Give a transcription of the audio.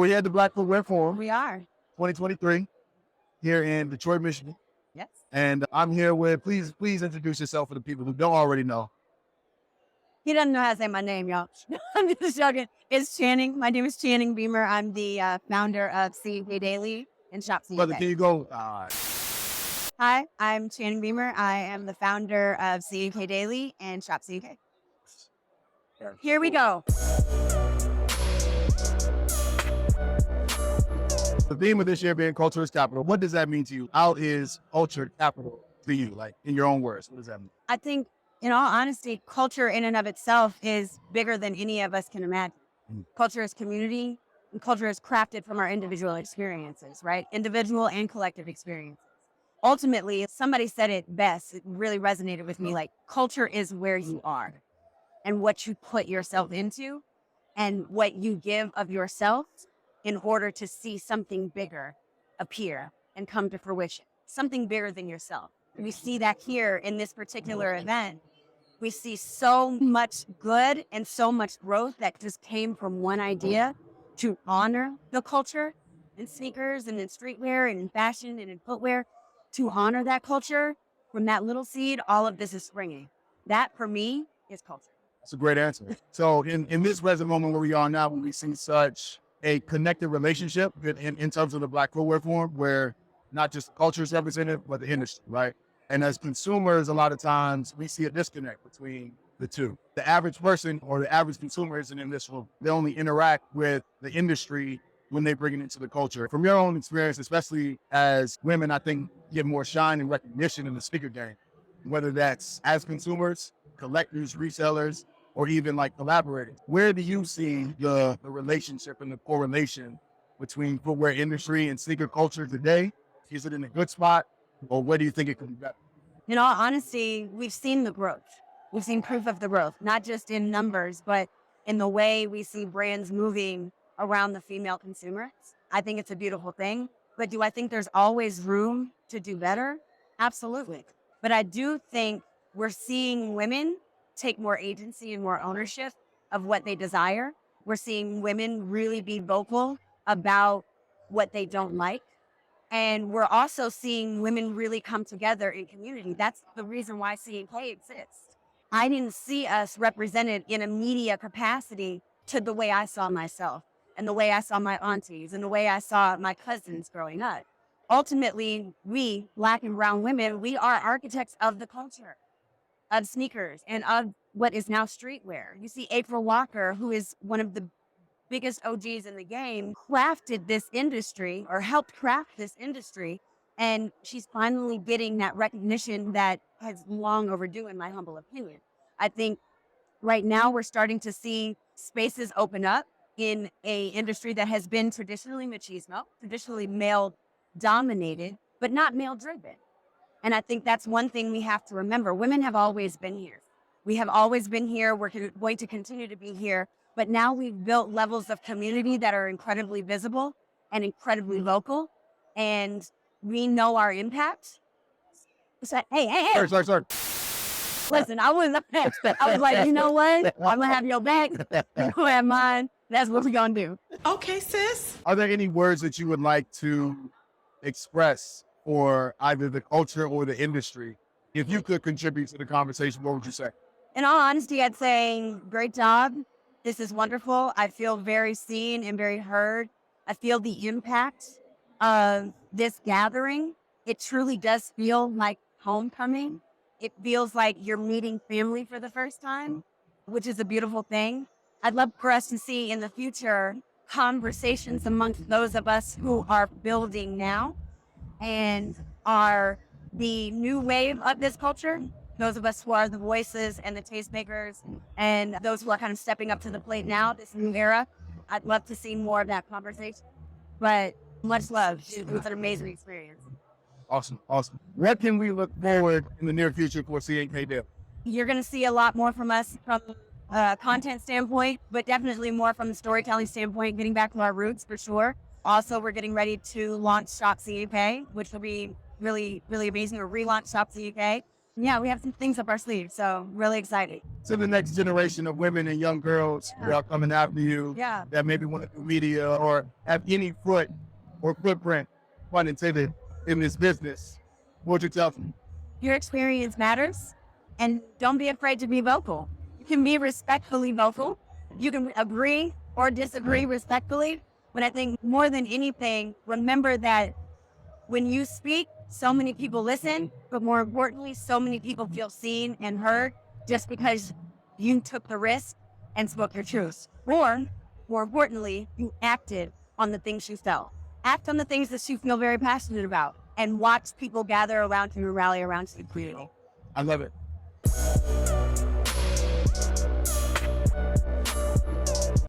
We're at the Black Footwear Forum We are. 2023 here in Detroit, Michigan. Yes. And I'm here with, please introduce yourself for the people who don't already know. He doesn't know how to say my name, y'all. I'm just joking. It's Channing. My name is Channing Beumer. I'm the founder of CUK Daily and Shop CUK. Brother, can you go? Hi, I'm Channing Beumer. I am the founder of CUK Daily and Shop CUK. Here we go. The theme of this year being culture is capital. What does that mean to you? How is culture capital to you? Like, in your own words, what does that mean? I think, in all honesty, culture in and of itself is bigger than any of us can imagine. Culture is community, and culture is crafted from our individual experiences, right? Individual and collective experiences. Ultimately, somebody said it best. It really resonated with me. Like, culture is where you are and what you put yourself into and what you give of yourself in order to see something bigger appear and come to fruition, something bigger than yourself. We see that here in this particular event. We see so much good and so much growth that just came from one idea to honor the culture in sneakers and in streetwear and in fashion and in footwear, to honor that culture. From that little seed, all of this is springing. That, for me, is culture. That's a great answer. So in this present moment where we are now, when we see such a connected relationship in terms of the Black Footwear Forum, where not just culture is represented, but the industry, right? And as consumers, a lot of times we see a disconnect between the two. The average person or the average consumer isn't in this room. They only interact with the industry when they bring it into the culture. From your own experience, especially as women, I think get more shine and recognition in the sneaker game, whether that's as consumers, collectors, resellers, or even like collaborators. Where do you see the relationship and the correlation between footwear industry and sneaker culture today? Is it in a good spot, or where do you think it could be better? In all honesty, we've seen the growth. We've seen proof of the growth, not just in numbers, but in the way we see brands moving around the female consumer. I think it's a beautiful thing. But do I think there's always room to do better? Absolutely. But I do think we're seeing women take more agency and more ownership of what they desire. We're seeing women really be vocal about what they don't like. And we're also seeing women really come together in community. That's the reason why CUK exists. I didn't see us represented in a media capacity to the way I saw myself and the way I saw my aunties and the way I saw my cousins growing up. Ultimately, we, Black and brown women, we are architects of the culture, of sneakers, and of what is now streetwear. You see April Walker, who is one of the biggest OGs in the game, crafted this industry or helped craft this industry. And she's finally getting that recognition that has long overdue, in my humble opinion. I think right now we're starting to see spaces open up in a industry that has been traditionally machismo, traditionally male dominated, but not male driven. And I think that's one thing we have to remember. Women have always been here. We have always been here. We're going to continue to be here. But now we've built levels of community that are incredibly visible and incredibly vocal. And we know our impact. So, hey. Sorry. Listen, I was like, you know what? I'm going to have your back. You're going to have mine. That's what we're going to do. Okay, sis. Are there any words that you would like to express for either the culture or the industry? If you could contribute to the conversation, what would you say? In all honesty, I'd say great job. This is wonderful. I feel very seen and very heard. I feel the impact of this gathering. It truly does feel like homecoming. It feels like you're meeting family for the first time, which is a beautiful thing. I'd love for us to see in the future conversations amongst those of us who are building now and are the new wave of this culture. Those of us who are the voices and the tastemakers and those who are kind of stepping up to the plate now, this new era. I'd love to see more of that conversation. But much love. It was an amazing experience. Awesome. What can we look forward in the near future for CUK Daily? You're going to see a lot more from us from a content standpoint, but definitely more from the storytelling standpoint, getting back to our roots for sure. Also, we're getting ready to launch Shop CUK, which will be really, really amazing, or relaunch Shop CUK. Yeah, we have some things up our sleeve, so really excited. To the next generation of women and young girls who are coming after you Yeah. that maybe want to do media or have any foot or footprint, pun intended, in this business, what would you tell them? Your experience matters, and don't be afraid to be vocal. You can be respectfully vocal. You can agree or disagree respectfully. But I think more than anything, remember that when you speak, so many people listen, but more importantly, so many people feel seen and heard just because you took the risk and spoke your truth. Or more importantly, you acted on the things you felt. Act on the things that you feel very passionate about and watch people gather around you and rally around you. I love it.